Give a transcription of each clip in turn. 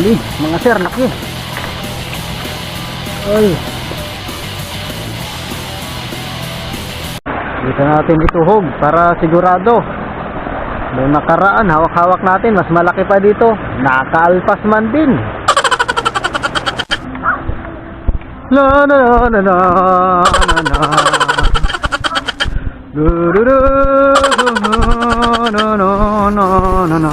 Huli, mga sir, laki. Oy. Dito natin ituhog para sigurado. Noong nakaraan, hawak-hawak natin, mas malaki pa dito. Nakaalpas man din. La na na na na na. Du du du na na na na.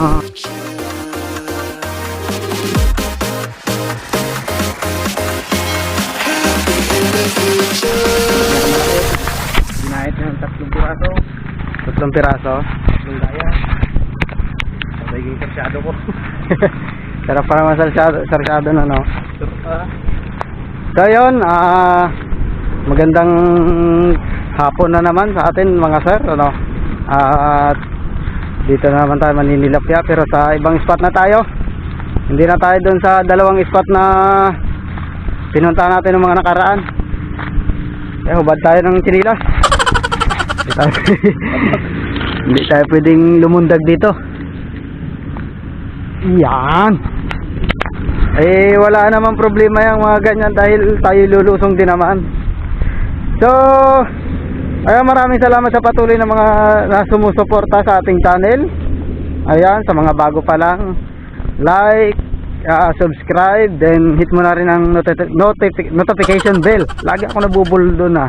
Ginahit ng 3 piraso. 3 piraso? 3 daya. Sabay sarsyado ko. Sarap pa naman sarsyado na, no? So yun, magandang hapon na naman sa atin mga sir, ano? At dito na naman tayo maninilapya, pero sa ibang spot na tayo. Hindi na tayo dun sa 2 spot na pinunta natin ng mga nakaraan. Hubad tayo ng chinilas. Hindi tayo pwedeng lumundag dito. Yan. Wala naman problema yung mga ganyan dahil tayo lulusong din naman. So, maraming salamat sa patuloy na mga sumusuporta sa ating channel. Ayan, sa mga bago pa lang, like, subscribe, then hit mo na rin ang notification bell. Lagi ako nabubulol doon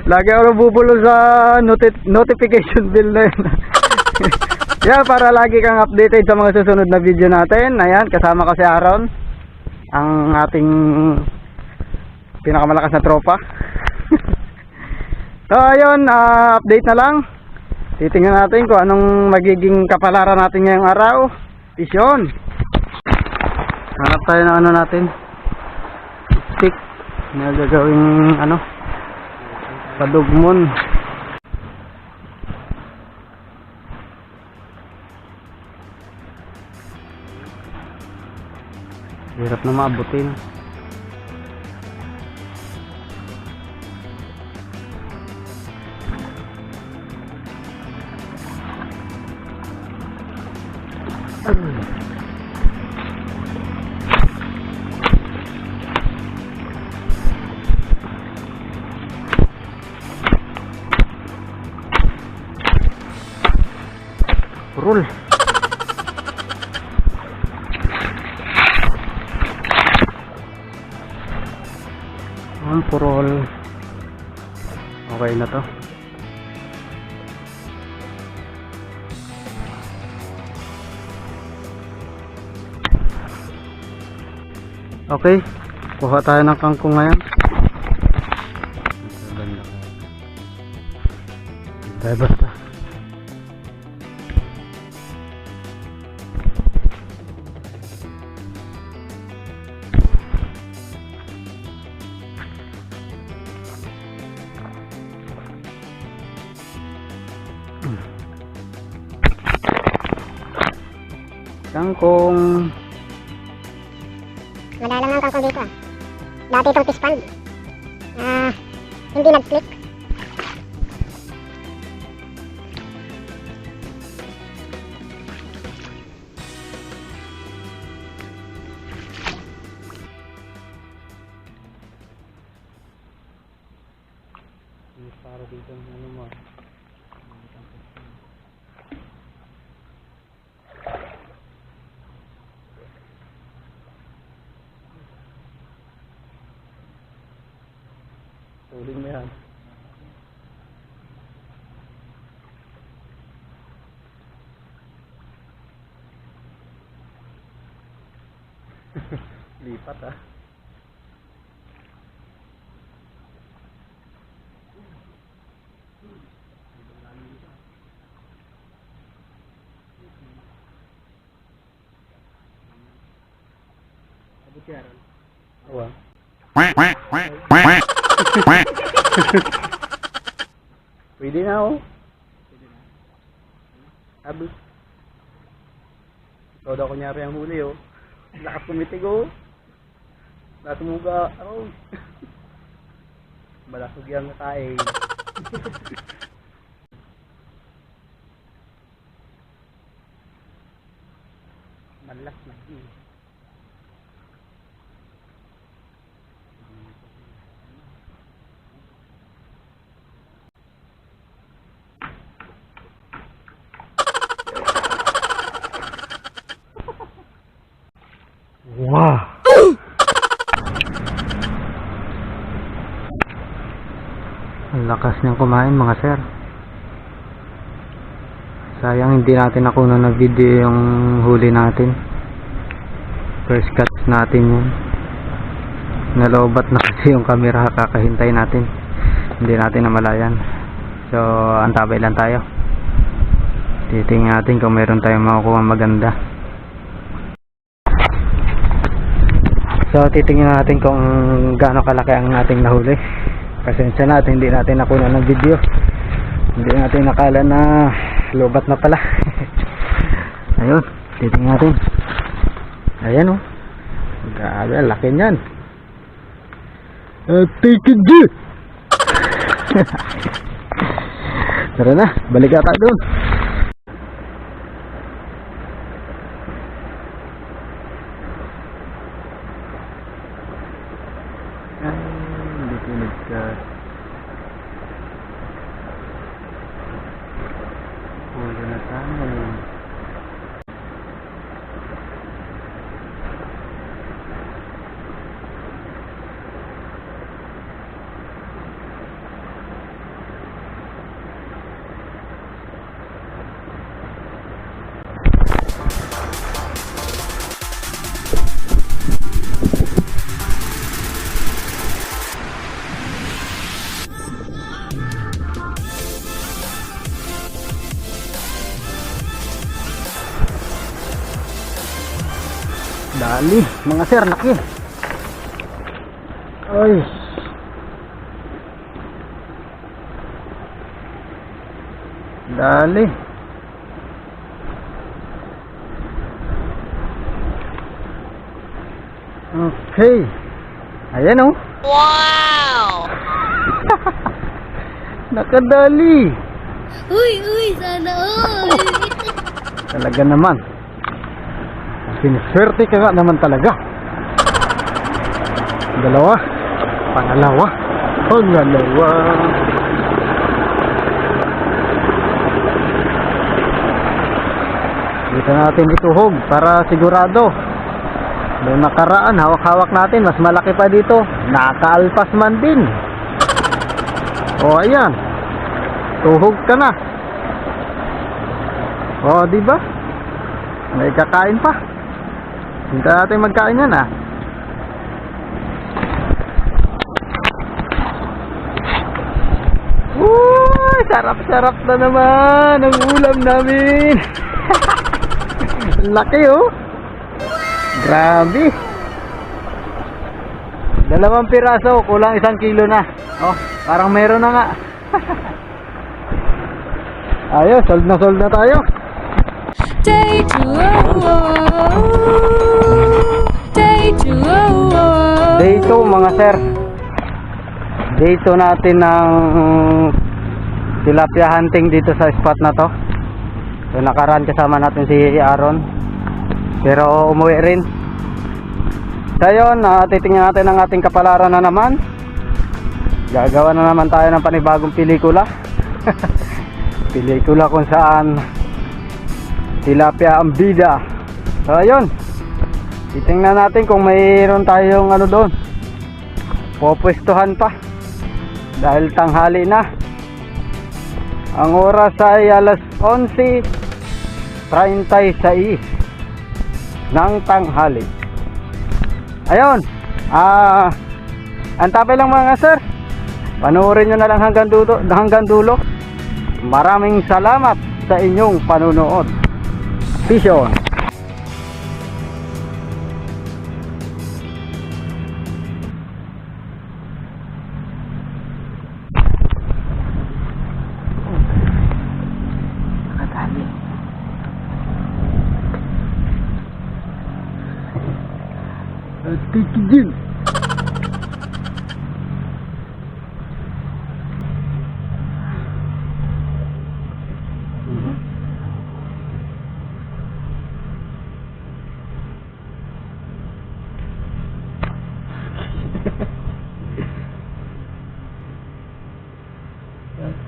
Lagi ako nabubulol sa notification bell na yun. Yeah, para lagi kang updated sa mga susunod na video natin. Ayan, kasama ko si Aaron, ang ating pinakamalakas na tropa. So ayun, update na lang. Titingnan natin kung anong magiging kapalaran natin ngayong araw. Pisyon. Hanap tayo ng ano natin, stick na gagawing padugmon. Hirap na maabutin. Roll. Purol. Okay na to. Okay, kuha tayo ng kangkong ngayon. Tayo basta. Kangkong. Wala lang ang kangkong dito Dati itong fish pond. Hindi nag-click. Para dito ng mo. Tuling mo yan. Lipat Abot yan. Awa. Pwede na Abot. Ikaw daw kunyari ang huli Lakas kumitig Lakas muga Balasog yan na tayo. Malaki din. Wow! Ang lakas niyang kumain mga sir. Sayang hindi natin nakuha na video yung huli natin. First catch natin yun. Nalobat na kasi yung camera, kakahintay natin. Hindi natin namalayan. So, antabay lang tayo. Titingnan natin kung meron tayong makukuha maganda. So, titingnan natin kung gaano kalaki ang ating nahuli. Pasensya na at hindi natin nakuha ng video. Hindi natin nakala na lobat na pala. Ayun, titingnan natin. Ayan o. Grabe, laki niyan. Take it good. Tara na, balik ata doon. Hindi ka. Huli na tayo. Dali, mga sir, laki. Ay. Dali. Okay. Ayan oh. Wow! Nakadali. Uy, sana all! Talaga naman. Siniswerte ka nga naman talaga. Dalawa. Pangalawa. Dito natin ituhog para sigurado. Noong nakaraan, hawak-hawak natin. Mas malaki pa dito. Nakaalpas man din. O, ayan. Tuhog ka na. O, diba? May kakain pa. Hinta natin magkain yan ah. Uy, sarap-sarap na naman ang ulam namin. Laki oh. Grabe. 2 piraso, kulang 1 kilo na. Oh, parang meron na nga. Ayos, sold na tayo. Day 2 mga sir. Day 2 natin ng tilapia hunting dito sa spot na to. So nakaraan kasama natin si Aaron. Pero umuwi rin. So yun, titingnan natin ang ating kapalaran na naman. Gagawa na naman tayo ng panibagong pelikula. Pelikula kung saan tilapia ang bida. So ayun, titingnan natin kung mayroon tayong ano doon, popwestuhan pa dahil tanghali na. Ang oras ay alas 11:36 ng tanghali. Ayun, antapay lang mga sir, panoorin nyo na lang hanggang dulo. Maraming salamat sa inyong panunood. Peace on. Nakadali. Tikidin.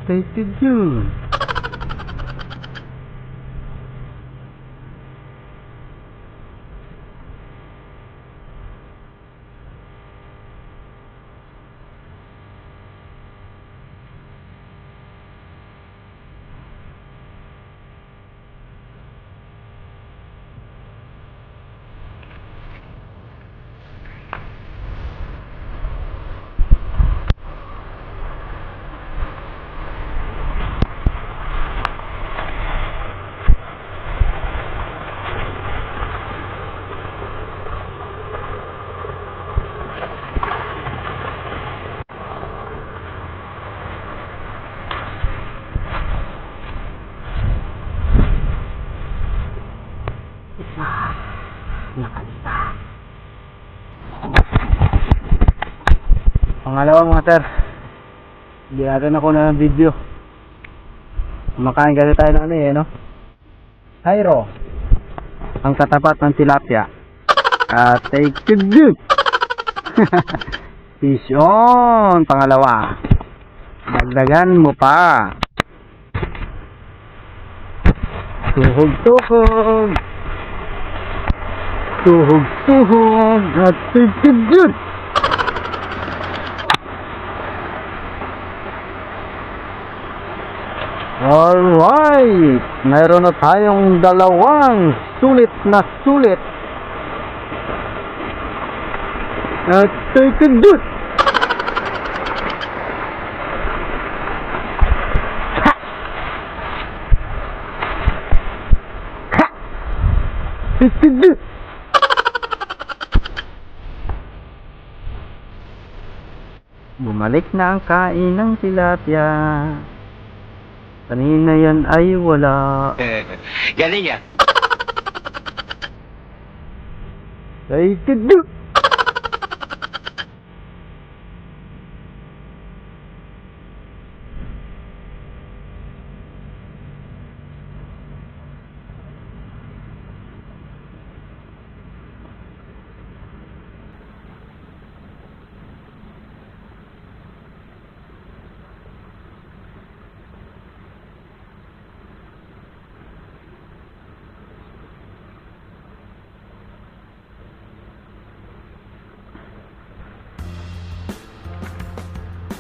Excited yun. Pangalawa mga sir, hindi natin ako na video. Kumakain kasi tayo ng ano eh, no? Hyro, ang katapat ng tilapia. Take it good. Fish on. Pangalawa, dagdagan mo pa. Tuhog-tuhog, tuhog-tuhog, at take it good. Alright, mayroon na tayong dalawang sulit na sulit. At take it good. Ha! Ha! Take it good. Bumalik na ang kain ng tilapia. Kanina yan ay wala. Galing yan. Take it good.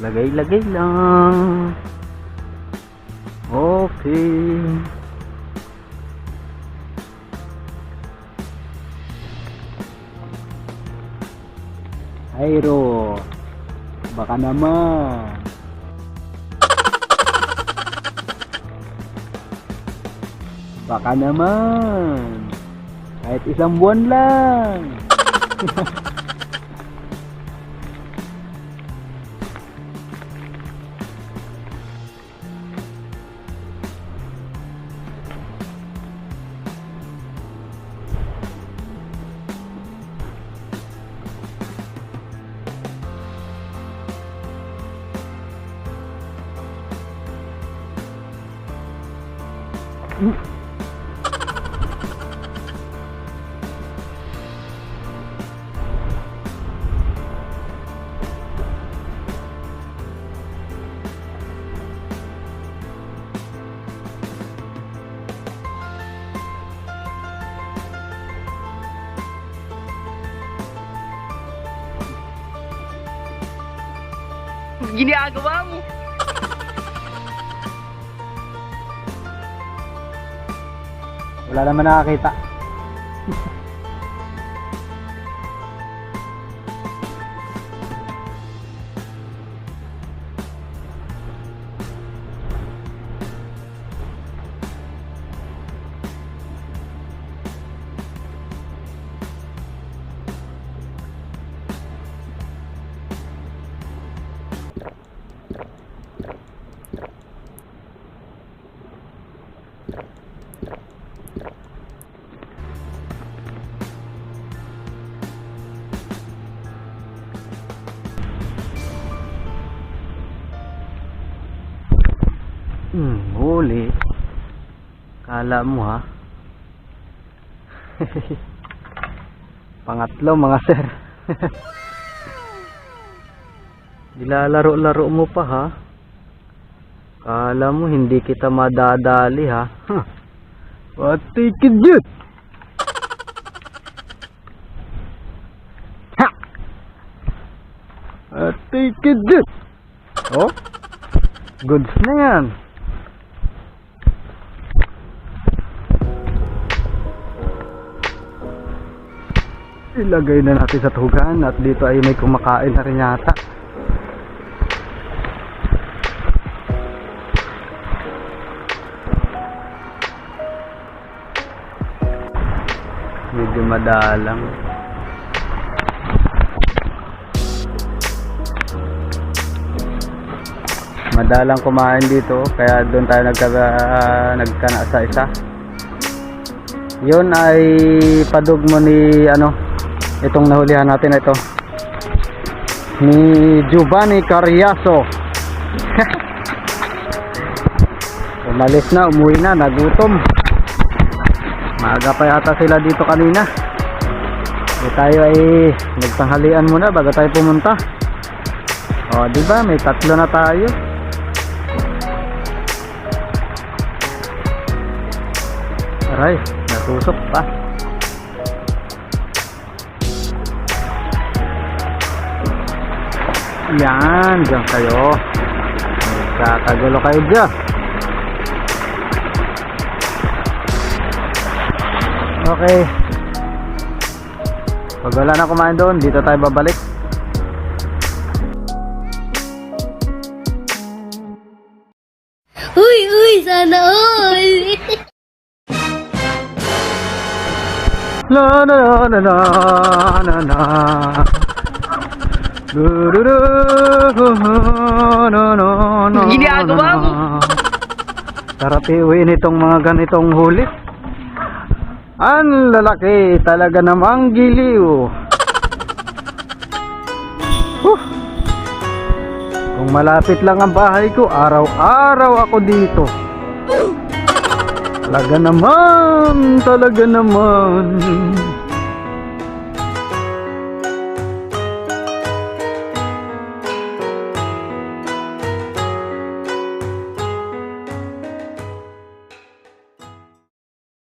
Lagay-lagay lang. Okay. Hyro, baka naman. Baka naman. Kahit isang buwan lang. Ginagawa mo. Wala naman nakakita. Huli. Kala mo ha. Pangatlo mga sir. Nilalaro-laro mo pa ha. Kala mo hindi kita madadali ha. Huh. Patikid yun. Ha! Patikid yun. Oh. Goods na yan. Ilagay na natin sa tugan at dito ay may kumakain na rin yata. Medyo madalang. Madalang kumain dito kaya doon tayo nagkana sa isa. Yun ay padugmo ni itong nahulihan natin na ito ni Giovanni Carriazo. Umalis na, umuwi na, nagutom. Maaga pa yata sila dito kanina. Tayo ay nagtanghalian muna bago tayo pumunta. O, diba? May 3 na tayo. Aray, natusok pa. Yan, dyan kayo. Kakagulo kayo dyan. Okay. Pag wala na kumain doon, dito tayo babalik. Uy, uy, sana all. La la la la la la la. Ginagawa mo? Sarap iuwiin itong mga ganitong huli. Ang lalaki talaga namang giliw. Kung malapit lang ang bahay ko, araw-araw ako dito. Talaga naman.